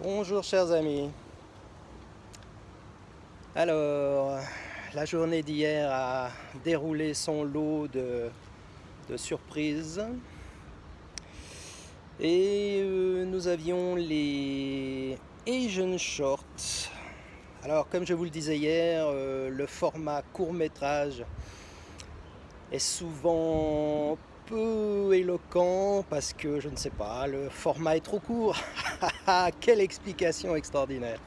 Bonjour chers amis. Alors, la journée d'hier a déroulé son lot de surprises. Et nous avions les Asian Shorts. Alors, comme je vous le disais hier, le format court-métrage est souvent peu éloquent parce que, je ne sais pas, le format est trop court. Quelle explication extraordinaire!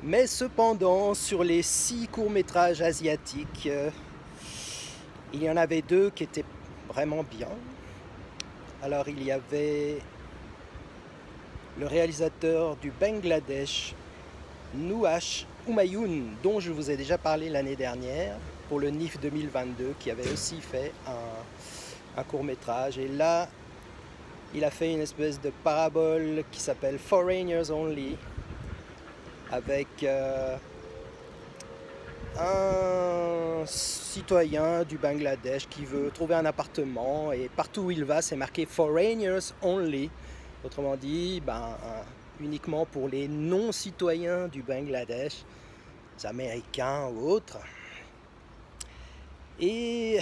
Mais cependant, sur les 6 courts-métrages asiatiques, il y en avait 2 qui étaient vraiment bien. Alors il y avait le réalisateur du Bangladesh, Nuash Humayun, dont je vous ai déjà parlé l'année dernière pour le NIF 2022, qui avait aussi fait un court-métrage. Et là, il a fait une espèce de parabole qui s'appelle Foreigners Only, avec un citoyen du Bangladesh qui veut trouver un appartement, et partout où il va, c'est marqué Foreigners Only. Autrement dit, uniquement pour les non-citoyens du Bangladesh, les Américains ou autres. Et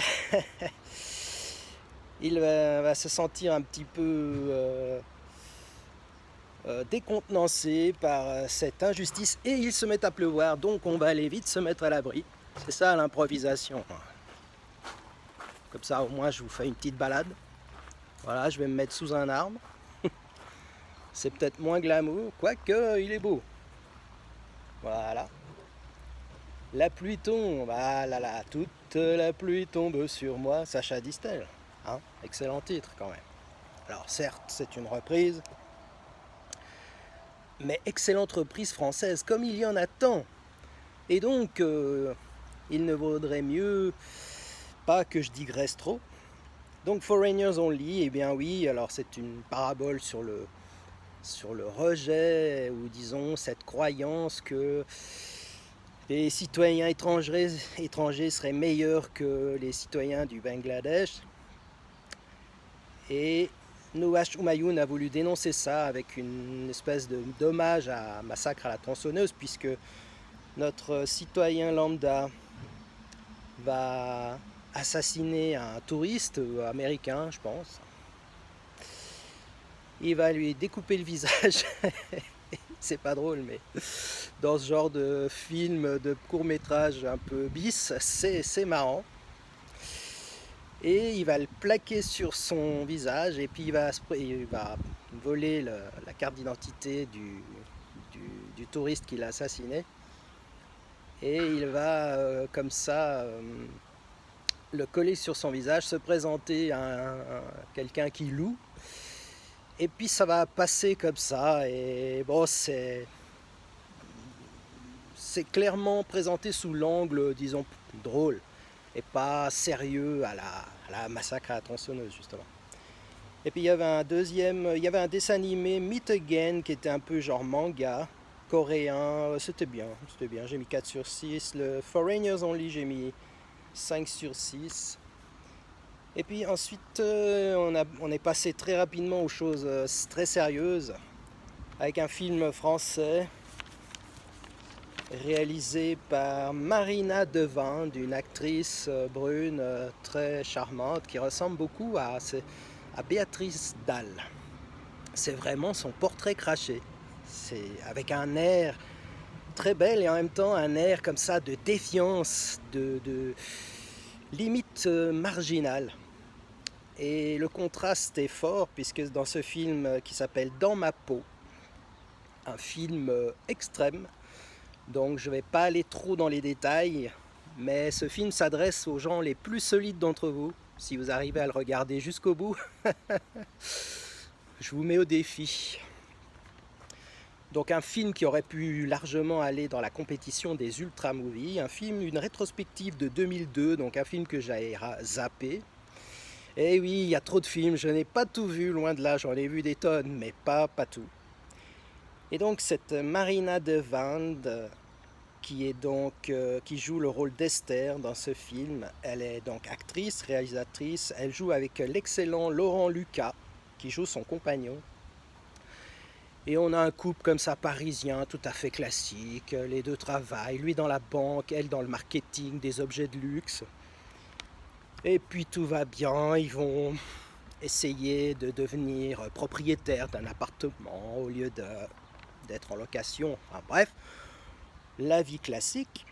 il va se sentir un petit peu décontenancé par cette injustice, et il se met à pleuvoir, donc on va aller vite se mettre à l'abri. C'est ça l'improvisation. Comme ça au moins je vous fais une petite balade. Voilà, je vais me mettre sous un arbre. C'est peut-être moins glamour, quoique il est beau. Voilà. La pluie tombe, ah là là, toute la pluie tombe sur moi, Sacha Distel. Hein, excellent titre quand même. Alors certes, c'est une reprise, mais excellente reprise française, comme il y en a tant. Et donc, il ne vaudrait mieux pas que je digresse trop. Donc, Foreigners Only, eh bien oui, alors c'est une parabole sur le rejet, ou disons cette croyance que les citoyens étrangers seraient meilleurs que les citoyens du Bangladesh. Et Nuash Humayun a voulu dénoncer ça avec une espèce d'hommage à Massacre à la tronçonneuse, puisque notre citoyen lambda va assassiner un touriste américain, je pense. Il va lui découper le visage. C'est pas drôle, mais dans ce genre de film, de court-métrage un peu bis, c'est marrant. Et il va le plaquer sur son visage, et puis il va voler la carte d'identité du touriste qu'il a assassiné. Et il va comme ça le coller sur son visage, se présenter à quelqu'un qui loue. Et puis ça va passer comme ça, et bon, c'est clairement présenté sous l'angle, disons, drôle, et pas sérieux à la Massacre à la tronçonneuse, justement. Et puis il y avait un dessin animé, Meet Again, qui était un peu genre manga, coréen. C'était bien, j'ai mis 4 sur 6. Le Foreigners Only, j'ai mis 5 sur 6. Et puis ensuite, on est passé très rapidement aux choses très sérieuses, avec un film français réalisé par Marina Devin, d'une actrice brune très charmante qui ressemble beaucoup à Béatrice Dalle. C'est vraiment son portrait craché. C'est avec un air très bel et en même temps un air comme ça de défiance, de limite marginale. Et le contraste est fort, puisque dans ce film qui s'appelle Dans ma peau, un film extrême, donc je ne vais pas aller trop dans les détails, mais ce film s'adresse aux gens les plus solides d'entre vous. Si vous arrivez à le regarder jusqu'au bout, je vous mets au défi. Donc un film qui aurait pu largement aller dans la compétition des Ultra Movies, une rétrospective de 2002, donc un film que j'ai zappé. Et oui, il y a trop de films, je n'ai pas tout vu, loin de là, j'en ai vu des tonnes, mais pas tout. Et donc cette Marina Devin, qui joue le rôle d'Esther dans ce film, elle est donc actrice, réalisatrice, elle joue avec l'excellent Laurent Lucas, qui joue son compagnon. Et on a un couple comme ça parisien, tout à fait classique. Les deux travaillent, lui dans la banque, elle dans le marketing des objets de luxe. Et puis tout va bien, ils vont essayer de devenir propriétaires d'un appartement au lieu d'être en location. Enfin bref, la vie classique.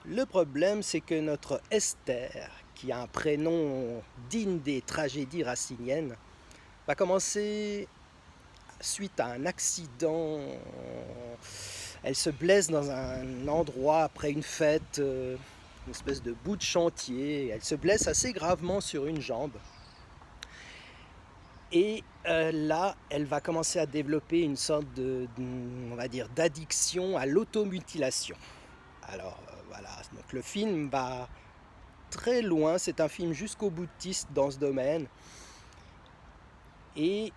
Le problème, c'est que notre Esther, qui a un prénom digne des tragédies raciniennes, va commencer suite à un accident. Elle se blesse dans un endroit après une fête, une espèce de bout de chantier. Elle se blesse assez gravement sur une jambe. Et là, elle va commencer à développer une sorte on va dire, d'addiction à l'automutilation. Alors voilà, donc le film va très loin, c'est un film jusqu'au boutiste dans ce domaine. Et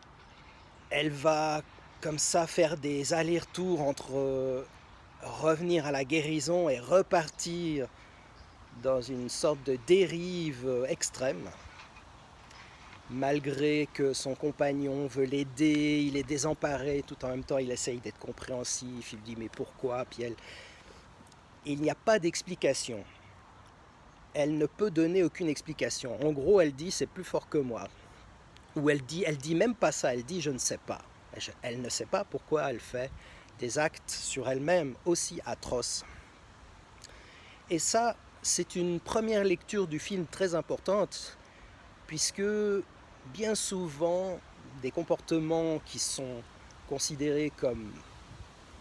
elle va comme ça faire des allers-retours entre revenir à la guérison et repartir dans une sorte de dérive extrême. Malgré que son compagnon veut l'aider, il est désemparé, tout en même temps il essaye d'être compréhensif, il dit mais pourquoi, puis il n'y a pas d'explication. Elle ne peut donner aucune explication. En gros, elle dit c'est plus fort que moi. Ou elle dit même pas ça, elle dit je ne sais pas. Elle ne sait pas pourquoi elle fait des actes sur elle-même aussi atroces. Et ça, c'est une première lecture du film très importante, puisque bien souvent, des comportements qui sont considérés comme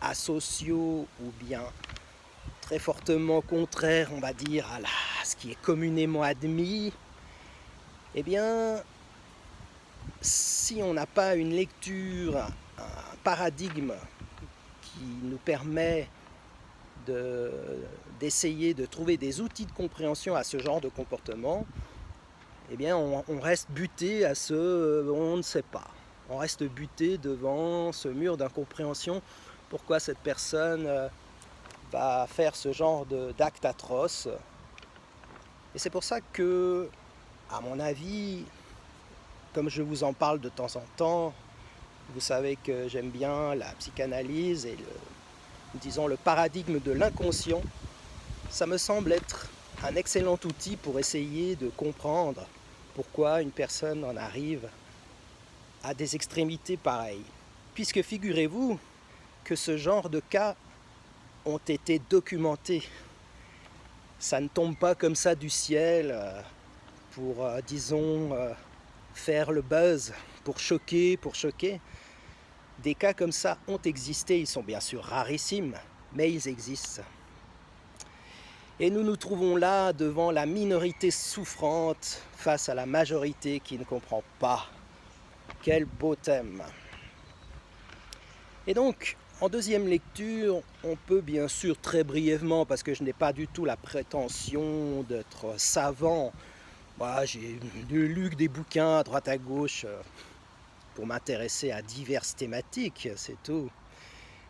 asociaux ou bien très fortement contraires, on va dire, à ce qui est communément admis, eh bien, si on n'a pas une lecture, un paradigme qui nous permet d'essayer de trouver des outils de compréhension à ce genre de comportement, eh bien on reste buté à on ne sait pas. On reste buté devant ce mur d'incompréhension. Pourquoi cette personne va faire ce genre d'acte atroce. Et c'est pour ça que, à mon avis, comme je vous en parle de temps en temps, vous savez que j'aime bien la psychanalyse et disons le paradigme de l'inconscient. Ça me semble être un excellent outil pour essayer de comprendre pourquoi une personne en arrive à des extrémités pareilles. Puisque figurez-vous que ce genre de cas ont été documentés. Ça ne tombe pas comme ça du ciel pour, disons, faire le buzz, pour choquer. Des cas comme ça ont existé, ils sont bien sûr rarissimes, mais ils existent. Et nous nous trouvons là devant la minorité souffrante face à la majorité qui ne comprend pas. Quel beau thème! Et donc, en deuxième lecture, on peut bien sûr très brièvement, parce que je n'ai pas du tout la prétention d'être savant, moi j'ai lu des bouquins à droite à gauche pour m'intéresser à diverses thématiques, c'est tout.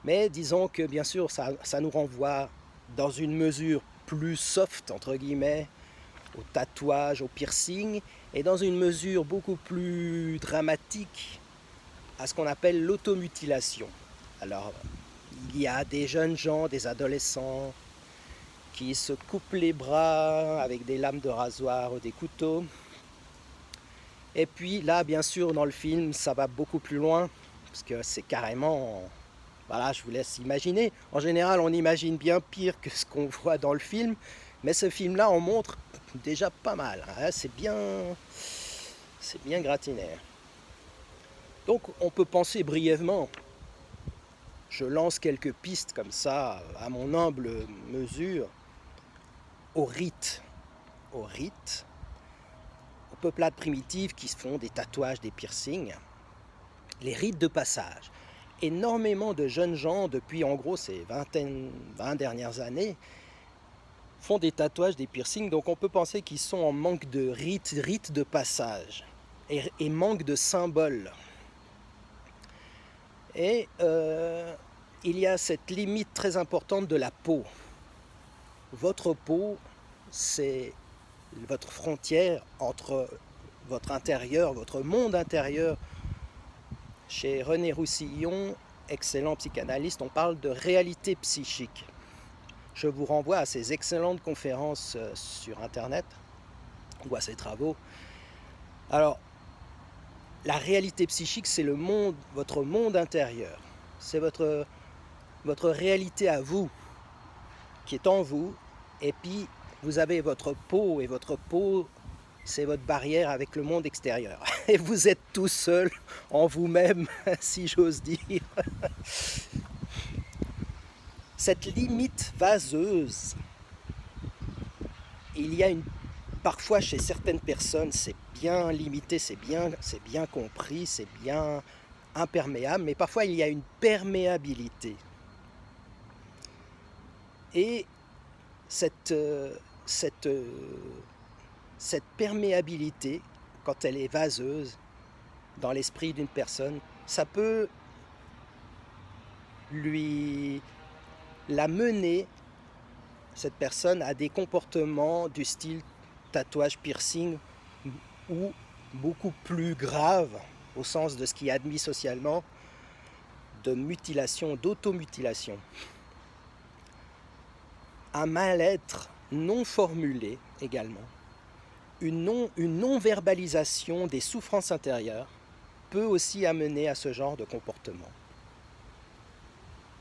Mais disons que bien sûr ça nous renvoie dans une mesure plus soft, entre guillemets, au tatouage, au piercing, et dans une mesure beaucoup plus dramatique à ce qu'on appelle l'automutilation. Alors, il y a des jeunes gens, des adolescents, qui se coupent les bras avec des lames de rasoir ou des couteaux. Et puis là, bien sûr, dans le film, ça va beaucoup plus loin, parce que c'est carrément... Voilà, je vous laisse imaginer. En général, on imagine bien pire que ce qu'on voit dans le film, mais ce film-là en montre déjà pas mal. Hein. C'est bien gratiné. Donc, on peut penser brièvement. Je lance quelques pistes comme ça, à mon humble mesure, aux rites, aux peuplades primitives qui se font des tatouages, des piercings, les rites de passage. Énormément de jeunes gens, depuis en gros ces 20 dernières années, font des tatouages, des piercings, donc on peut penser qu'ils sont en manque de rites de passage, et manque de symboles. Et il y a cette limite très importante de la peau. Votre peau, c'est votre frontière entre votre intérieur, votre monde intérieur. Chez René Roussillon, excellents psychanalystes, on parle de réalité psychique. Je vous renvoie à ces excellentes conférences sur Internet ou à ces travaux. Alors, la réalité psychique, c'est le monde, votre monde intérieur. C'est votre réalité à vous, qui est en vous. Et puis, vous avez votre peau, et votre peau, c'est votre barrière avec le monde extérieur. Et vous êtes tout seul en vous-même, si j'ose dire. Cette limite vaseuse, il y a parfois chez certaines personnes, c'est bien limité, c'est bien compris, c'est bien imperméable, mais parfois il y a une perméabilité. Et cette perméabilité, quand elle est vaseuse dans l'esprit d'une personne, ça peut la mener, cette personne, à des comportements du style tatouage, piercing, ou beaucoup plus grave, au sens de ce qui est admis socialement, de mutilation, d'automutilation. Un mal-être non formulé également, une non-verbalisation des souffrances intérieures peut aussi amener à ce genre de comportement.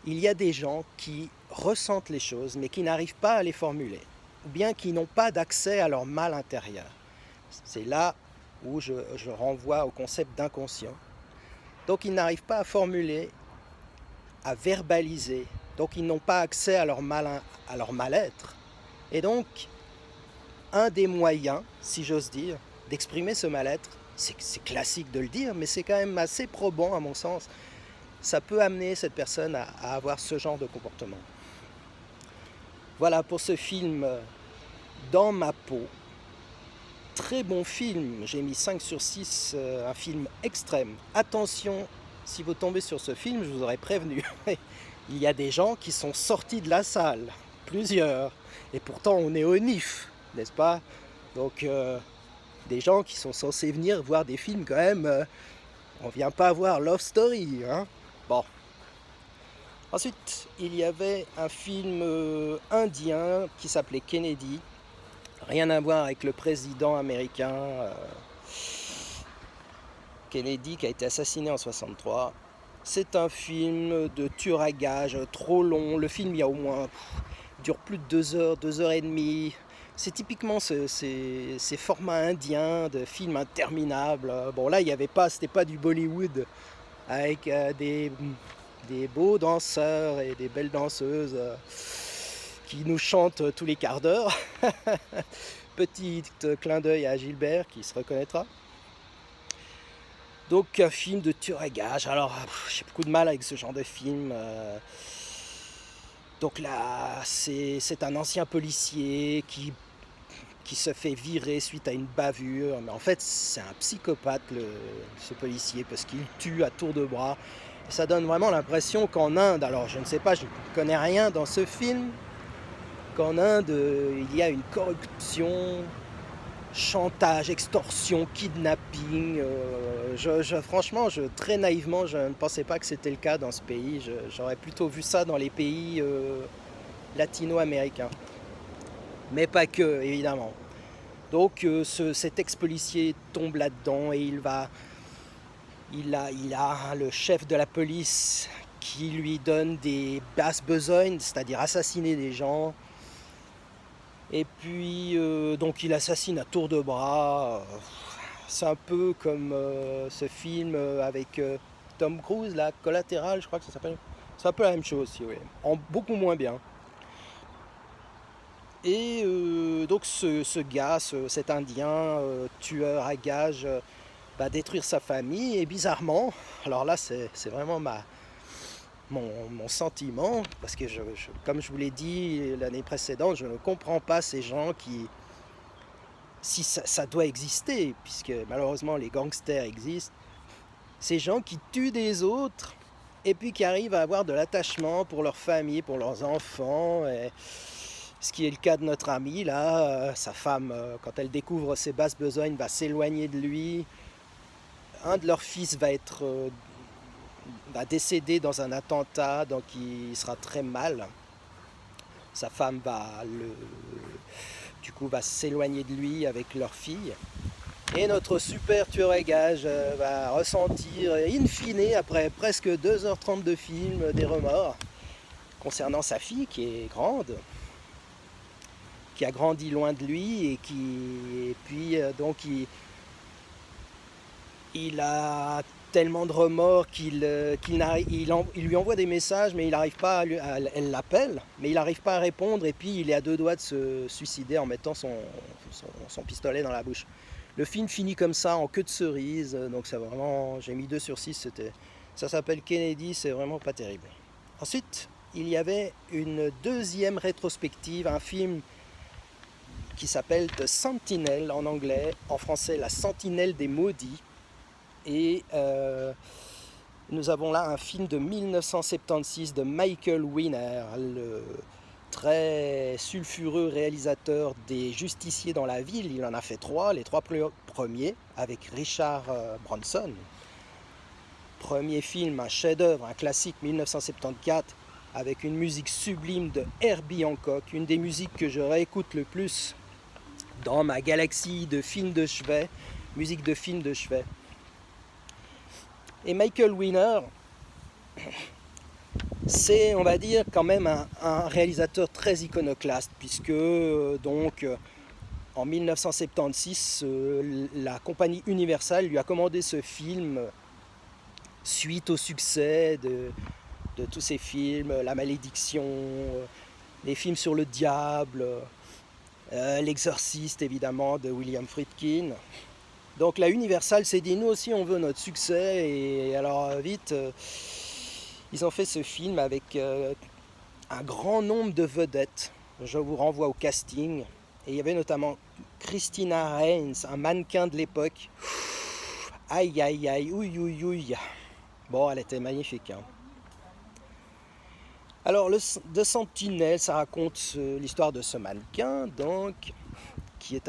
Il y a des gens qui ressentent les choses mais qui n'arrivent pas à les formuler, ou bien qui n'ont pas d'accès à leur mal intérieur. C'est là où je renvoie au concept d'inconscient. Donc ils n'arrivent pas à formuler, à verbaliser, donc ils n'ont pas accès à leur mal-être. Et donc, un des moyens, si j'ose dire, d'exprimer ce mal-être, c'est classique de le dire, mais c'est quand même assez probant à mon sens, ça peut amener cette personne à avoir ce genre de comportement. Voilà pour ce film Dans ma peau. Très bon film, j'ai mis 5 sur 6, un film extrême. Attention, si vous tombez sur ce film, je vous aurais prévenu. Il y a des gens qui sont sortis de la salle, plusieurs, et pourtant on est au NIF, n'est-ce pas? Donc des gens qui sont censés venir voir des films quand même, on vient pas voir Love Story, hein? Bon. Ensuite, il y avait un film indien qui s'appelait Kennedy. Rien à voir avec le président américain Kennedy qui a été assassiné en 63. C'est un film de tueur à gages trop long. Le film, il y a au moins, dure plus de 2 heures, 2 heures et demie. C'est typiquement ces formats indiens de films interminables. Bon, là, il y avait pas, c'était pas du Bollywood avec des beaux danseurs et des belles danseuses qui nous chantent tous les quarts d'heure. Petit clin d'œil à Gilbert qui se reconnaîtra. Donc un film de tueur à gages. Alors j'ai beaucoup de mal avec ce genre de film. Donc là c'est un ancien policier qui se fait virer suite à une bavure. Mais en fait c'est un psychopathe ce policier parce qu'il tue à tour de bras. Et ça donne vraiment l'impression qu'en Inde, alors je ne sais pas, je ne connais rien dans ce film, qu'en Inde il y a une corruption, chantage, extorsion, kidnapping. Franchement, très naïvement, je ne pensais pas que c'était le cas dans ce pays. J'aurais plutôt vu ça dans les pays latino-américains. Mais pas que, évidemment. Donc cet ex-policier tombe là-dedans et il a le chef de la police qui lui donne des basses besognes, c'est-à-dire assassiner des gens. Et puis, donc il assassine à tour de bras. C'est un peu comme ce film avec Tom Cruise, là, Collatéral, je crois que ça s'appelle. C'est un peu la même chose, si vous voulez, en beaucoup moins bien. Et donc ce gars, cet Indien, tueur à gages, va détruire sa famille. Et bizarrement, alors là c'est vraiment mon sentiment, parce que comme je vous l'ai dit l'année précédente, je ne comprends pas ces gens qui, si ça doit exister, puisque malheureusement les gangsters existent, ces gens qui tuent des autres et puis qui arrivent à avoir de l'attachement pour leur famille, pour leurs enfants, et ce qui est le cas de notre ami là, sa femme, quand elle découvre ses basses besognes, va s'éloigner de lui. Un de leurs fils va être va décéder dans un attentat, donc il sera très mal. Sa femme va s'éloigner de lui avec leur fille. Et notre super tueur à gages va ressentir, in fine, après presque 2h30 de film, des remords concernant sa fille qui est grande, qui a grandi loin de lui et il a tellement de remords qu'il lui envoie des messages, mais il n'arrive pas elle l'appelle, mais il n'arrive pas à répondre, et puis il est à deux doigts de se suicider en mettant son pistolet dans la bouche. Le film finit comme ça, en queue de cerise, donc c'est vraiment, j'ai mis 2/6, ça s'appelle Kennedy, c'est vraiment pas terrible. Ensuite, il y avait une deuxième rétrospective, un film qui s'appelle The Sentinel en anglais, en français La Sentinelle des Maudits. Et nous avons là un film de 1976 de Michael Winner, le très sulfureux réalisateur des Justiciers dans la ville. Il en a fait 3, les 3 premiers, avec Richard Branson. Premier film, un chef-d'œuvre, un classique 1974, avec une musique sublime de Herbie Hancock, une des musiques que je réécoute le plus dans ma galaxie de films de chevet, musique de films de chevet. Et Michael Winner, c'est, on va dire, quand même un réalisateur très iconoclaste, puisque en 1976, la compagnie Universal lui a commandé ce film suite au succès de tous ces films, La Malédiction, les films sur le diable, L'Exorciste évidemment de William Friedkin. Donc la Universal s'est dit, nous aussi on veut notre succès, et alors vite, ils ont fait ce film avec un grand nombre de vedettes. Je vous renvoie au casting. Et il y avait notamment Christina Heinz, un mannequin de l'époque. Aïe aïe aïe, ouïe ouïe ouïe. Bon, elle était magnifique. Hein. Alors, The Sentinel, ça raconte l'histoire de ce mannequin, donc, qui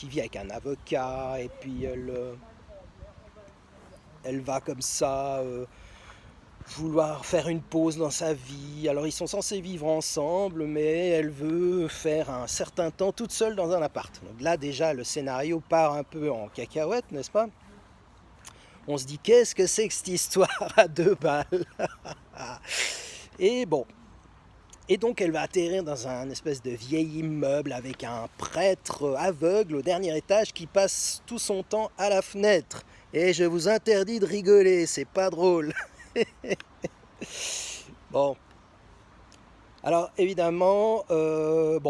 vit avec un avocat, et puis elle va comme ça vouloir faire une pause dans sa vie. Alors ils sont censés vivre ensemble, mais elle veut faire un certain temps toute seule dans un appart. Donc là déjà le scénario part un peu en cacahuète, n'est-ce pas? On se dit, qu'est-ce que c'est que cette histoire à 2 balles? Et bon, et donc elle va atterrir dans un espèce de vieil immeuble avec un prêtre aveugle au dernier étage qui passe tout son temps à la fenêtre. Et je vous interdis de rigoler, c'est pas drôle. Bon, alors évidemment, la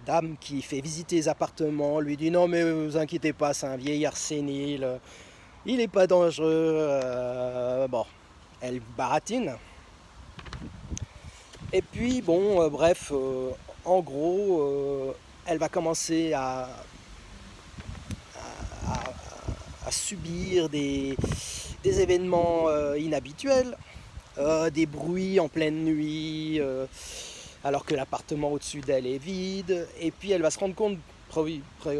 dame qui fait visiter les appartements lui dit, non mais vous inquiétez pas, c'est un vieillard sénile, il n'est pas dangereux. Bon, elle baratine. Et puis bon, en gros, elle va commencer à subir des événements inhabituels, des bruits en pleine nuit, alors que l'appartement au-dessus d'elle est vide. Et puis elle va se rendre compte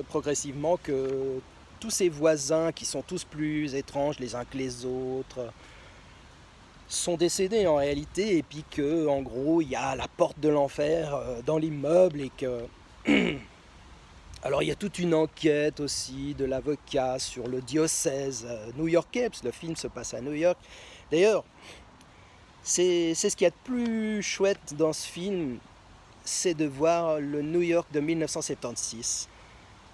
progressivement que tous ses voisins, qui sont tous plus étranges les uns que les autres, sont décédés en réalité, et puis que en gros il y a la porte de l'enfer dans l'immeuble, et que alors il y a toute une enquête aussi de l'avocat sur le diocèse new-yorkais, parce que le film se passe à New York. D'ailleurs, c'est ce qu'il y a de plus chouette dans ce film, c'est de voir le New York de 1976.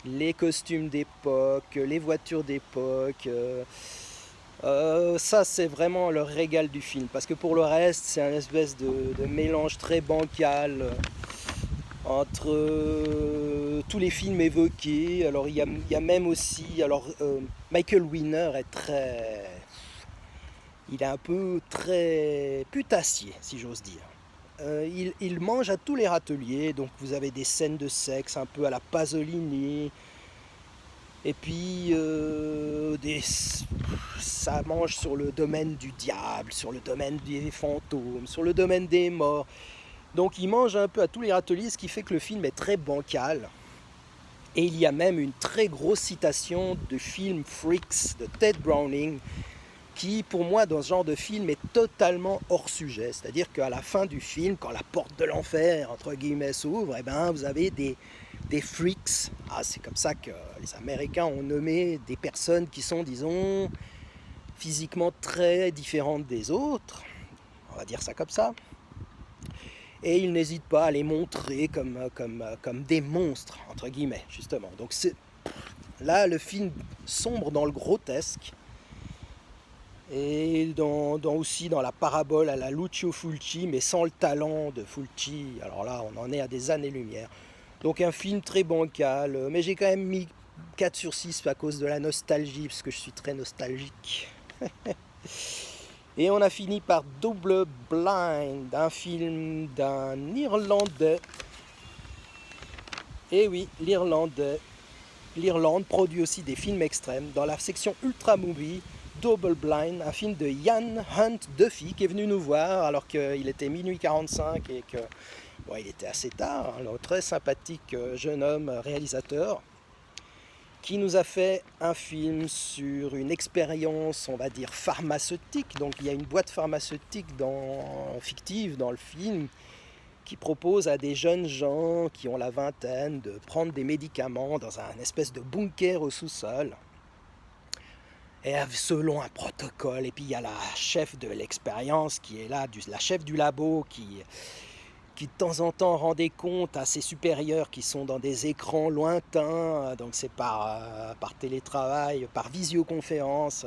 Les costumes d'époque, les voitures d'époque, ça c'est vraiment le régal du film, parce que pour le reste c'est un espèce de mélange très bancal entre tous les films évoqués. Alors il y a même aussi, Michael Winner il est un peu très putassier, si j'ose dire. Il mange à tous les râteliers, donc vous avez des scènes de sexe un peu à la Pasolini, et puis ça mange sur le domaine du diable, sur le domaine des fantômes, sur le domaine des morts. Donc il mange un peu à tous les râteliers, ce qui fait que le film est très bancal. Et il y a même une très grosse citation du film Freaks de Ted Browning, qui pour moi dans ce genre de film est totalement hors sujet. C'est-à-dire qu'à la fin du film, quand la porte de l'enfer entre guillemets s'ouvre, et ben vous avez des freaks. Ah, c'est comme ça que les Américains ont nommé des personnes qui sont, disons, physiquement très différentes des autres. On va dire ça comme ça. Et ils n'hésitent pas à les montrer comme des monstres, entre guillemets, justement. Donc là, le film sombre dans le grotesque. Et aussi dans la parabole à la Lucio Fulci, mais sans le talent de Fulci. Alors là, on en est à des années-lumière. Donc un film très bancal, mais j'ai quand même mis 4 sur 6 à cause de la nostalgie, parce que je suis très nostalgique. Et on a fini par Double Blind, un film d'un Irlandais. Et oui, l'Irlande produit aussi des films extrêmes. Dans la section Ultra Movie, Double Blind, un film de Ian Hunt Duffy qui est venu nous voir alors qu'il était minuit 45 et que bon, il était assez tard. Un très sympathique jeune homme réalisateur qui nous a fait un film sur une expérience, on va dire, pharmaceutique. Donc il y a une boîte pharmaceutique fictive dans le film qui propose à des jeunes gens qui ont la vingtaine de prendre des médicaments dans un espèce de bunker au sous-sol. Et selon un protocole, et puis il y a la chef de l'expérience qui est là, la chef du labo qui de temps en temps rend des comptes à ses supérieurs qui sont dans des écrans lointains, donc c'est par télétravail, par visioconférence,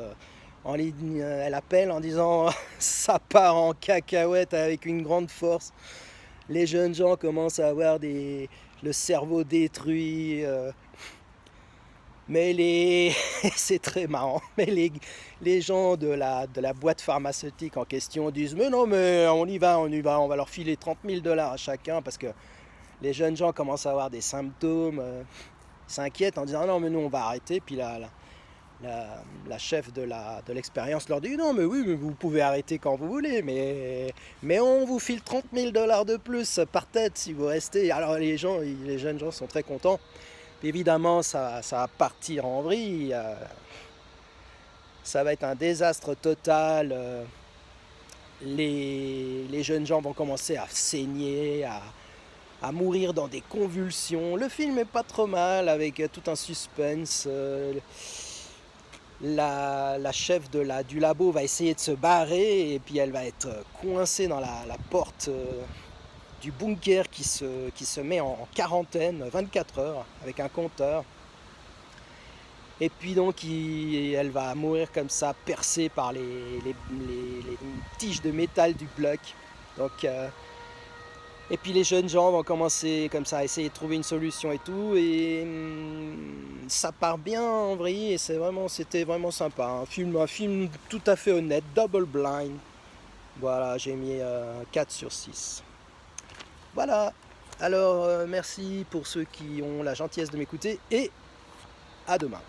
en ligne, elle appelle en disant ça part en cacahuète avec une grande force, les jeunes gens commencent à avoir le cerveau détruit, mais c'est très marrant, mais les gens de la boîte pharmaceutique en question disent mais non, mais on y va, on va leur filer 30 000 $ à chacun parce que les jeunes gens commencent à avoir des symptômes, s'inquiètent en disant non mais nous on va arrêter, puis la chef de l'expérience leur dit non mais oui, mais vous pouvez arrêter quand vous voulez, mais on vous file 30 000 $ de plus par tête si vous restez. Alors les jeunes gens sont très contents. Évidemment, ça va partir en vrille, ça va être un désastre total, les jeunes gens vont commencer à saigner, à mourir dans des convulsions. Le film est pas trop mal avec tout un suspense. La chef du labo va essayer de se barrer et puis elle va être coincée dans la porte du bunker qui se met en quarantaine 24 heures avec un compteur. Et puis donc elle va mourir comme ça, percée par les tiges de métal du bloc. Donc, et puis les jeunes gens vont commencer comme ça à essayer de trouver une solution et tout. Et ça part bien en vrille et c'était vraiment sympa. Un film tout à fait honnête, Double Blind. Voilà, j'ai mis 4 sur 6. Voilà, alors merci pour ceux qui ont la gentillesse de m'écouter et à demain.